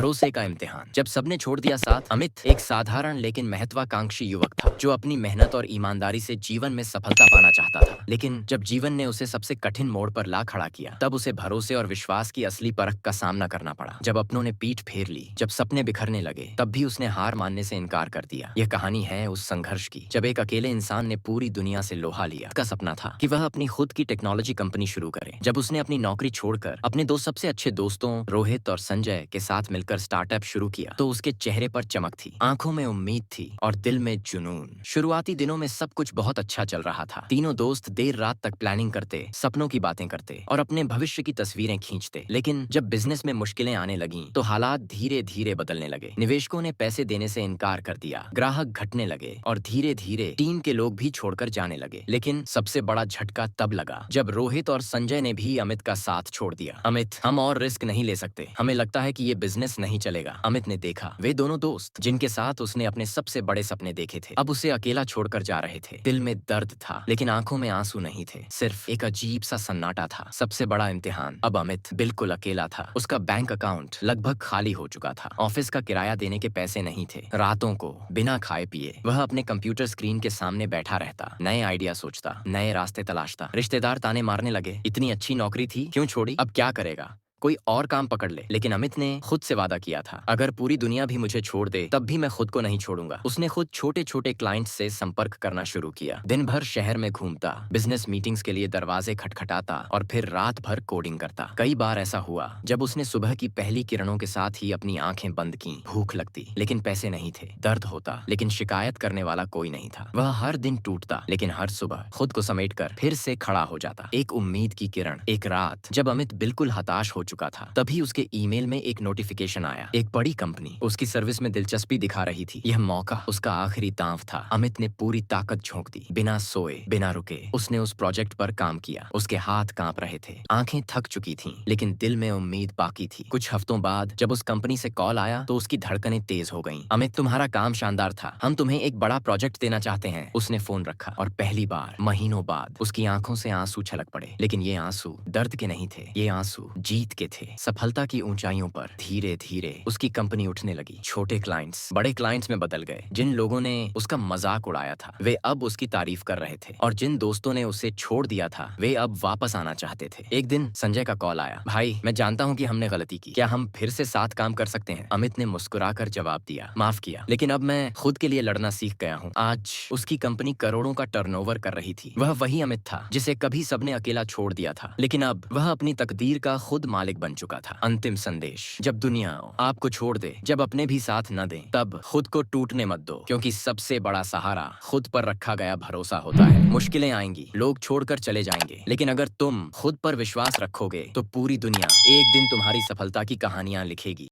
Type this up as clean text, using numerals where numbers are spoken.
भरोसे का इम्तिहान। जब सबने छोड़ दिया साथ, अमित एक साधारण लेकिन महत्वाकांक्षी युवक था जो अपनी मेहनत और ईमानदारी से जीवन में सफलता पाना चाहता था। लेकिन जब जीवन ने उसे सबसे कठिन मोड़ पर ला खड़ा किया, तब उसे भरोसे और विश्वास की असली परख का सामना करना पड़ा। जब अपनों ने पीठ फेर ली, जब सपने बिखरने लगे, तब भी उसने हार मानने से इनकार कर दिया। यह कहानी है उस संघर्ष की जब एक अकेले इंसान ने पूरी दुनिया से लोहा लिया। उसका सपना था कि वह अपनी खुद की टेक्नोलॉजी कंपनी शुरू करे। जब उसने अपनी नौकरी छोड़कर अपने दो सबसे अच्छे दोस्तों रोहित और संजय के साथ मिलकर स्टार्टअप शुरू किया, तो उसके चेहरे पर चमक थी, आंखों में उम्मीद थी और दिल में जुनून। शुरुआती दिनों में सब कुछ बहुत अच्छा चल रहा था। तीनों दोस्त देर रात तक प्लानिंग करते, सपनों की बातें करते और अपने भविष्य की तस्वीरें खींचते। लेकिन जब बिजनेस में मुश्किलें आने लगीं, तो हालात धीरे धीरे बदलने लगे। निवेशकों ने पैसे देने से इनकार कर दिया, ग्राहक घटने लगे और धीरे धीरे टीम के लोग भी छोड़कर जाने लगे। लेकिन सबसे बड़ा झटका तब लगा जब रोहित और संजय ने भी अमित का साथ छोड़ दिया। अमित, हम और रिस्क नहीं ले सकते, हमें लगता है कि ये बिजनेस नहीं चलेगा। अमित ने देखा वे दोनों दोस्त जिनके साथ उसने अपने सबसे बड़े सपने देखे थे, अब उसे अकेला छोड़कर जा रहे थे। दिल में दर्द था, लेकिन आंखों में आंसू नहीं थे, सिर्फ एक अजीब सा सन्नाटा था। सबसे बड़ा इम्तिहान। अब अमित बिल्कुल अकेला था। उसका बैंक अकाउंट लगभग खाली हो चुका था, ऑफिस का किराया देने के पैसे नहीं थे। रातों को बिना खाए पिए वह अपने कंप्यूटर स्क्रीन के सामने बैठा रहता, नए आइडिया सोचता, नए रास्ते तलाशता। रिश्तेदार ताने मारने लगे, इतनी अच्छी नौकरी थी, क्यों छोड़ी, अब क्या करेगा, कोई और काम पकड़ ले। लेकिन अमित ने खुद से वादा किया था, अगर पूरी दुनिया भी मुझे छोड़ दे, तब भी मैं खुद को नहीं छोड़ूंगा। उसने खुद छोटे छोटे क्लाइंट्स से संपर्क करना शुरू किया। दिन भर शहर में घूमता, बिजनेस मीटिंग्स के लिए दरवाजे खटखटाता और फिर रात भर कोडिंग करता। कई बार ऐसा हुआ जब उसने सुबह की पहली किरणों के साथ ही अपनी आंखें बंद की। भूख लगती, लेकिन पैसे नहीं थे। दर्द होता, लेकिन शिकायत करने वाला कोई नहीं था। वह हर दिन टूटता, लेकिन हर सुबह खुद को समेटकर फिर से खड़ा हो जाता। एक उम्मीद की किरण। एक रात जब अमित बिल्कुल हताश हो चुका था, तभी उसके ईमेल में एक नोटिफिकेशन आया। एक बड़ी कंपनी उसकी सर्विस में दिलचस्पी दिखा रही थी। यह मौका उसका आखिरी दांव था। अमित ने पूरी ताकत झोंक दी। बिना सोए, बिना रुके उसने उस प्रोजेक्ट पर काम किया। उसके हाथ कांप रहे थे, आंखें थक चुकी थीं, लेकिन दिल में उम्मीद बाकी थी। कुछ हफ्तों बाद जब उस कंपनी से कॉल आया, तो उसकी धड़कनें तेज हो गईं। अमित, तुम्हारा काम शानदार था, हम तुम्हें एक बड़ा प्रोजेक्ट देना चाहते हैं। उसने फोन रखा और पहली बार महीनों बाद उसकी आंखों से आंसू छलक पड़े। लेकिन ये आंसू दर्द के नहीं थे, ये आंसू जीत के थे। सफलता की ऊंचाइयों पर धीरे धीरे उसकी कंपनी उठने लगी। छोटे क्लाइंट्स बड़े क्लाइंट्स में बदल गए। जिन लोगों ने उसका मजाक उड़ाया था, वे अब उसकी तारीफ कर रहे थे, और जिन दोस्तों ने उसे छोड़ दिया था, वे अब वापस आना चाहते थे। एक दिन संजय का कॉल आया, भाई, मैं जानता हूँ कि हमने गलती की, क्या हम फिर से साथ काम कर सकते हैं? अमित ने मुस्कुराकर जवाब दिया, माफ किया, लेकिन अब मैं खुद के लिए लड़ना सीख गया हूँ। आज उसकी कंपनी करोड़ों का टर्नओवर कर रही थी। वह वही अमित था जिसे कभी सबने अकेला छोड़ दिया था, लेकिन अब वह अपनी तकदीर का खुद मालिक बन चुका था। अंतिम संदेश, जब दुनिया आपको छोड़ दे, जब अपने भी साथ न दें, तब खुद को टूटने मत दो, क्योंकि सबसे बड़ा सहारा खुद पर रखा गया भरोसा होता है। मुश्किलें आएंगी, लोग छोड़कर चले जाएंगे, लेकिन अगर तुम खुद पर विश्वास रखोगे, तो पूरी दुनिया एक दिन तुम्हारी सफलता की कहानियां लिखेगी।